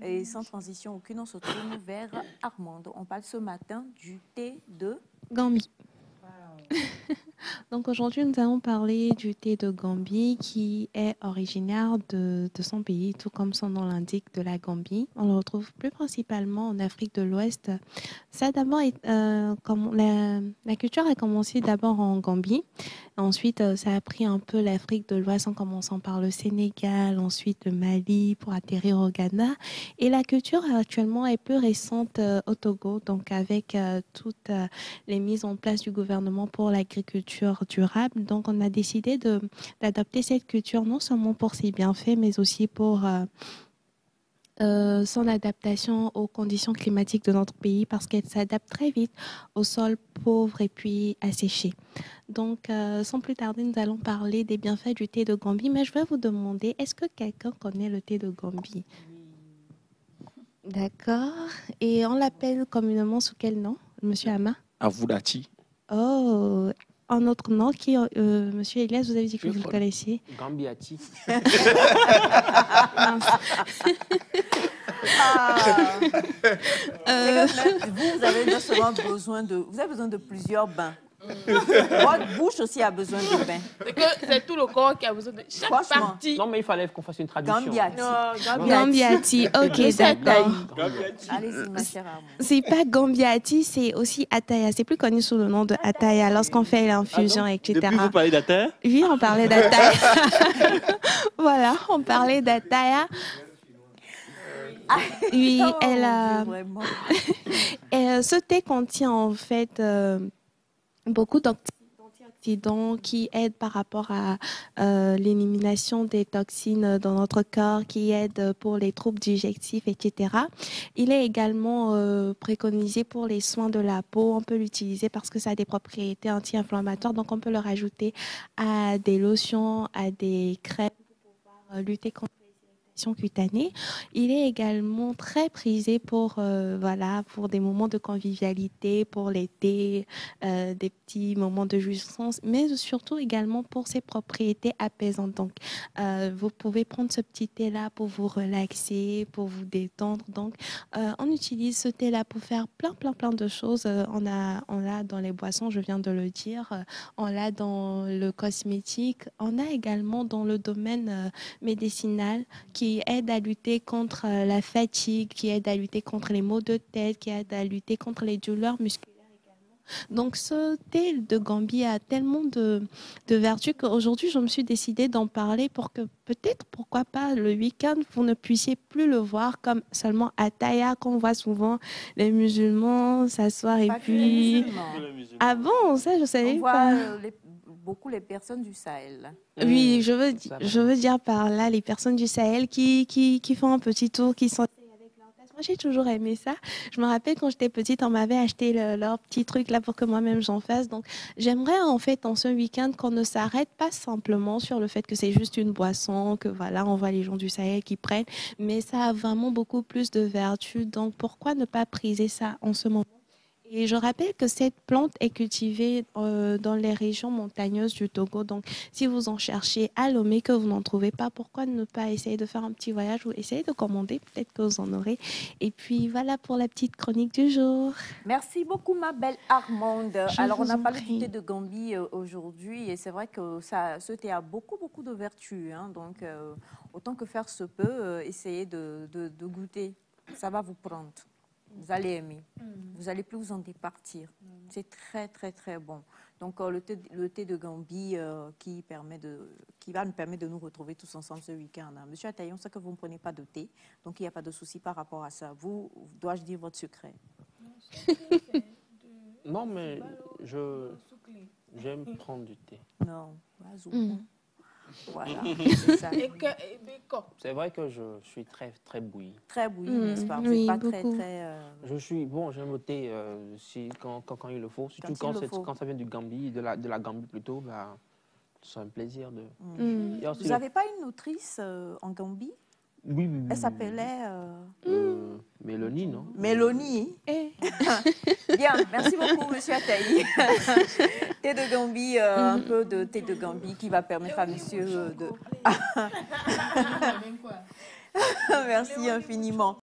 Et sans transition aucune, on se tourne vers Armande. On parle ce matin du thé de Gambie. Donc aujourd'hui, nous allons parler du thé de Gambie qui est originaire de son pays, tout comme son nom l'indique, de la Gambie. On le retrouve plus principalement en Afrique de l'Ouest. Ça d'abord, comme la culture a commencé d'abord en Gambie. Ensuite, ça a pris un peu l'Afrique de l'Ouest en commençant par le Sénégal, ensuite le Mali pour atterrir au Ghana. Et la culture actuellement est plus récente au Togo, donc avec toutes les mises en place du gouvernement pour l'agriculture durable. Donc, on a décidé d'adopter cette culture non seulement pour ses bienfaits, mais aussi pour son adaptation aux conditions climatiques de notre pays parce qu'elle s'adapte très vite aux sols pauvres et puis asséchés. Donc, sans plus tarder, nous allons parler des bienfaits du thé de Gambie. Mais je vais vous demander, est-ce que quelqu'un connaît le thé de Gambie? D'accord. Et on l'appelle communément sous quel nom, Monsieur Ama? Avoudati. Oh, un autre nom qui, Monsieur Elias, vous avez dit que vous le connaissiez. Gambiati. Vous avez non seulement besoin de... Vous avez besoin de plusieurs bains. Votre bouche aussi a besoin de bain. C'est tout le corps qui a besoin de chaque partie. Non, mais il fallait qu'on fasse une traduction. Gambiati. Gambiati, ok, d'accord. Allez-y, ma chère Armand. C'est pas Gambiati, c'est aussi Ataya. C'est plus connu sous le nom de Ataya lorsqu'on fait l'infusion, etc. Depuis, vous parlez d'Ataya? Oui, on parlait d'Ataya. Voilà, on parlait d'Ataya. Oui, ce thé contient en fait beaucoup d'antioxydants qui aident par rapport à l'élimination des toxines dans notre corps, qui aident pour les troubles digestifs, etc. Il est également préconisé pour les soins de la peau. On peut l'utiliser parce que ça a des propriétés anti-inflammatoires. Donc, on peut le rajouter à des lotions, à des crèmes pour pouvoir lutter contre cutanée. Il est également très prisé pour pour des moments de convivialité, pour l'été, des petits moments de jouissance, mais surtout également pour ses propriétés apaisantes. Donc, vous pouvez prendre ce petit thé-là pour vous relaxer, pour vous détendre. Donc, on utilise ce thé-là pour faire plein de choses. On l'a dans les boissons, je viens de le dire. On l'a dans le cosmétique. On a également dans le domaine médicinal qui aide à lutter contre la fatigue, qui aide à lutter contre les maux de tête, qui aide à lutter contre les douleurs musculaires également. Donc, ce thé de Gambie a tellement de vertus qu'aujourd'hui, je me suis décidée d'en parler pour que peut-être, pourquoi pas, le week-end, vous ne puissiez plus le voir comme seulement Ataya, qu'on voit souvent les musulmans s'asseoir et puis... Ah bon, ça, je savais pas. Beaucoup les personnes du Sahel. Oui, je veux dire par là les personnes du Sahel qui font un petit tour, qui sont avec leur tasse. Moi, j'ai toujours aimé ça. Je me rappelle quand j'étais petite, on m'avait acheté leur petit truc là pour que moi-même j'en fasse. Donc, j'aimerais en fait en ce week-end qu'on ne s'arrête pas simplement sur le fait que c'est juste une boisson, que voilà, on voit les gens du Sahel qui prennent, mais ça a vraiment beaucoup plus de vertus. Donc, pourquoi ne pas priser ça en ce moment? Et je rappelle que cette plante est cultivée dans les régions montagneuses du Togo. Donc, si vous en cherchez à Lomé, que vous n'en trouvez pas, pourquoi ne pas essayer de faire un petit voyage ou essayer de commander? Peut-être que vous en aurez. Et puis, voilà pour la petite chronique du jour. Merci beaucoup, ma belle Armande. Alors, on a parlé du thé de Gambie aujourd'hui et c'est vrai que ce thé a beaucoup de vertus. Hein, donc, autant que faire se peut, essayez de goûter. Ça va vous prendre. Vous allez aimer. Vous n'allez plus vous en départir. C'est très bon. Donc, le thé de Gambie qui va nous permettre de nous retrouver tous ensemble ce week-end. Hein. Monsieur Ataillon, on sait que vous ne prenez pas de thé, donc il n'y a pas de souci par rapport à ça. Vous, dois-je dire votre secret? Non, mais j'aime prendre du thé. Non, voilà, c'est ça. C'est vrai que je suis très bouilli. Très bouilli, n'est-ce pas? Vous oui, pas beaucoup. J'aime le thé quand il le faut. Surtout quand ça vient du Gambie, de la Gambie plutôt, bah, c'est un plaisir de... Vous n'avez pas une autrice en Gambie? Oui. Elle s'appelait... Mélanie, non? Mélanie. Bien, merci beaucoup, monsieur Ataï. Thé de Gambie, un peu de thé de Gambie qui va permettre à monsieur de... Merci infiniment.